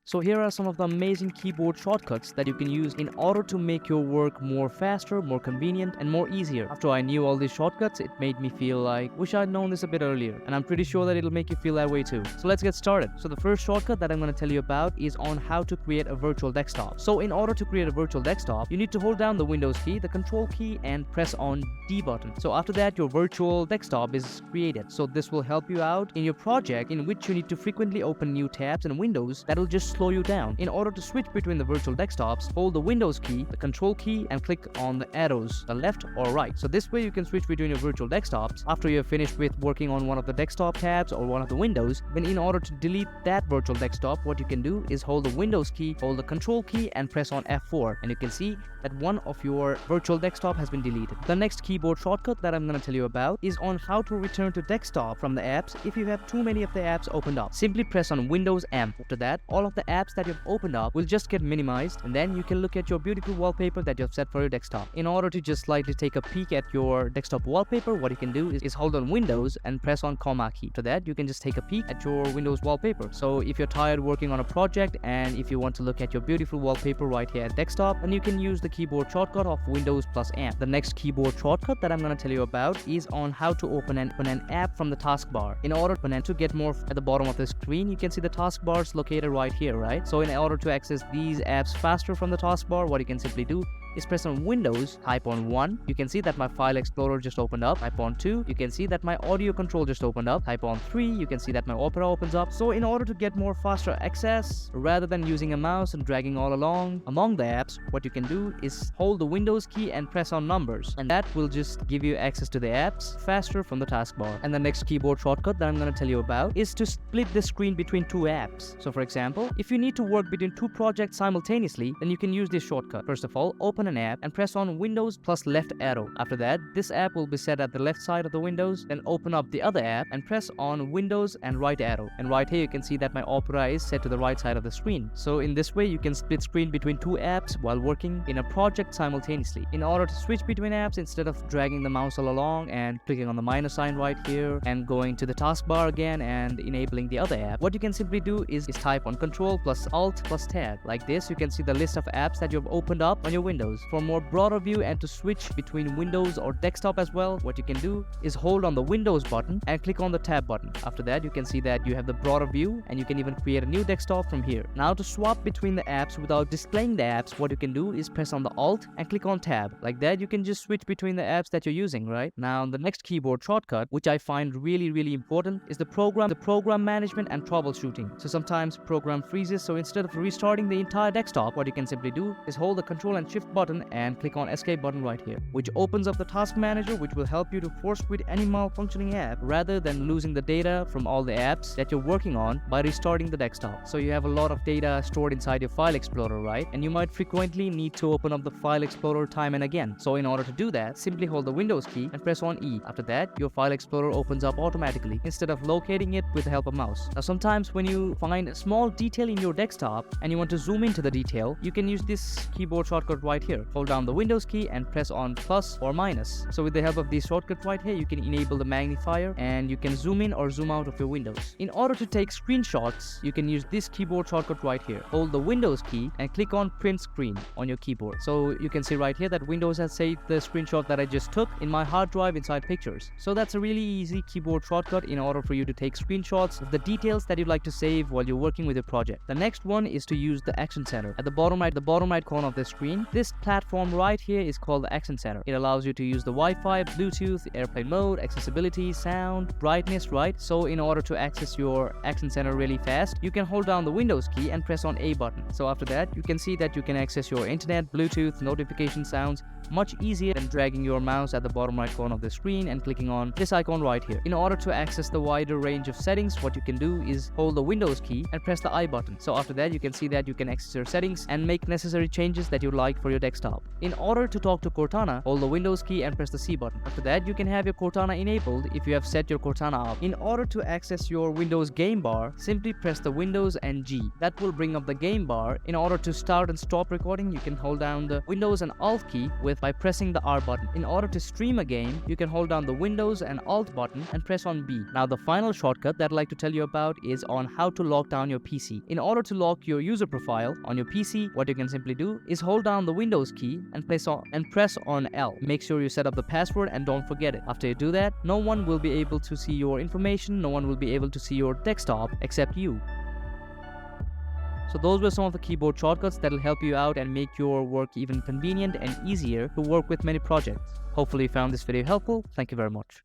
So here are some of the amazing keyboard shortcuts that you can use in order to make your work more faster, more convenient, and more easier. After I knew all these shortcuts, it made me feel like, wish I'd known this a bit earlier. And I'm pretty sure that it'll make you feel that way too. So let's get started. So the first shortcut that I'm going to tell you about is on how to create a virtual desktop. So in order to create a virtual desktop, you need to hold down the Windows key, the Control key, and press on D button. So after that, your virtual desktop is created. So this will help you out in your project in which you need to frequently open new tabs and windows that will just slow you down. In order to switch between the virtual desktops, hold the Windows key, the Control key, and click on the arrows, the left or right. So this way you can switch between your virtual desktops after you're finished with working on one of the desktop tabs or one of the windows. Then in order to delete that virtual desktop, what you can do is hold the Windows key, hold the Control key, and press on F4. And you can see that one of your virtual desktop has been deleted. The next keyboard shortcut that I'm going to tell you about is on how to return to desktop from the apps if you have too many of the apps opened up. Simply press on Windows M. After that, all of the apps that you've opened up will just get minimized, and then you can look at your beautiful wallpaper that you've set for your desktop. In order to just slightly take a peek at your desktop wallpaper, what you can do is hold on Windows and press on comma key. After that, you can just take a peek at your Windows wallpaper. So if you're tired working on a project and if you want to look at your beautiful wallpaper right here at desktop, then you can use the keyboard shortcut of Windows plus M. The next keyboard shortcut that I'm going to tell you about is on how to open an app from the taskbar. In order to get more at the bottom of the screen, you can see the taskbars located right here, right? So in order to access these apps faster from the taskbar, what you can simply do is press on Windows, type on 1. You can see that my file explorer just opened up. Type on 2. You can see that my audio control just opened up. Type on 3. You can see that my Opera opens up. So in order to get more faster access, rather than using a mouse and dragging all along among the apps, what you can do is hold the Windows key and press on numbers, and that will just give you access to the apps faster from the taskbar. And the next keyboard shortcut that I'm going to tell you about is to split the screen between two apps. So for example, if you need to work between two projects simultaneously, then you can use this shortcut. First of all, open an app and press on Windows plus left arrow. After that, this app will be set at the left side of the Windows. Then open up the other app and press on Windows and right arrow. And right here you can see that my Opera is set to the right side of the screen. So in this way you can split screen between two apps while working in a project simultaneously. In order to switch between apps, instead of dragging the mouse all along and clicking on the minus sign right here and going to the taskbar again and enabling the other app, what you can simply do is type on Control plus Alt plus Tab. Like this, you can see the list of apps that you've opened up on your Windows. For a more broader view and to switch between Windows or desktop as well, what you can do is hold on the Windows button and click on the Tab button. After that, you can see that you have the broader view and you can even create a new desktop from here. Now to swap between the apps without displaying the apps, what you can do is press on the Alt and click on Tab. Like that, you can just switch between the apps that you're using, right? Now the next keyboard shortcut, which I find really important, is the program management and troubleshooting. So sometimes program freezes, so instead of restarting the entire desktop, what you can simply do is hold the Control and Shift button and click on Escape button right here, which opens up the task manager, which will help you to force quit any malfunctioning app rather than losing the data from all the apps that you're working on by restarting the desktop. So you have a lot of data stored inside your file explorer, right? And you might frequently need to open up the file explorer time and again. So in order to do that, simply hold the Windows key and press on E. After that, your file explorer opens up automatically instead of locating it with the help of mouse. Now sometimes when you find a small detail in your desktop and you want to zoom into the detail, you can use this keyboard shortcut right here. Hold down the Windows key and press on plus or minus. So with the help of these shortcuts right here, you can enable the magnifier and you can zoom in or zoom out of your windows. In order to take screenshots, you can use this keyboard shortcut right here. Hold the Windows key and click on print screen on your keyboard. So you can see right here that Windows has saved the screenshot that I just took in my hard drive inside pictures. So that's a really easy keyboard shortcut in order for you to take screenshots of the details that you'd like to save while you're working with your project. The next one is to use the Action Center. At the bottom right corner of the screen, this platform right here is called the Action Center. It allows you to use the Wi-Fi, Bluetooth, airplane mode, accessibility, sound, brightness, right? So in order to access your Action Center really fast, you can hold down the Windows key and press on A button. So after that, you can see that you can access your internet, Bluetooth, notification sounds much easier than dragging your mouse at the bottom right corner of the screen and clicking on this icon right here. In order to access the wider range of settings, what you can do is hold the Windows key and press the I button. So after that, you can see that you can access your settings and make necessary changes that you like for your desktop. In order to talk to Cortana, hold the Windows key and press the C button. After that, you can have your Cortana enabled if you have set your Cortana up. In order to access your Windows game bar, simply press the Windows and G. That will bring up the game bar. In order to start and stop recording, you can hold down the Windows and Alt key by pressing the R button. In order to stream a game, you can hold down the Windows and Alt button and press on B. Now the final shortcut that I'd like to tell you about is on how to lock down your PC. In order to lock your user profile on your PC, what you can simply do is hold down the Windows key and press on L. Make sure you set up the password and don't forget it. After you do that, no one will be able to see your information, no one will be able to see your desktop except you. So those were some of the keyboard shortcuts that will help you out and make your work even convenient and easier to work with many projects. Hopefully you found this video helpful. Thank you very much.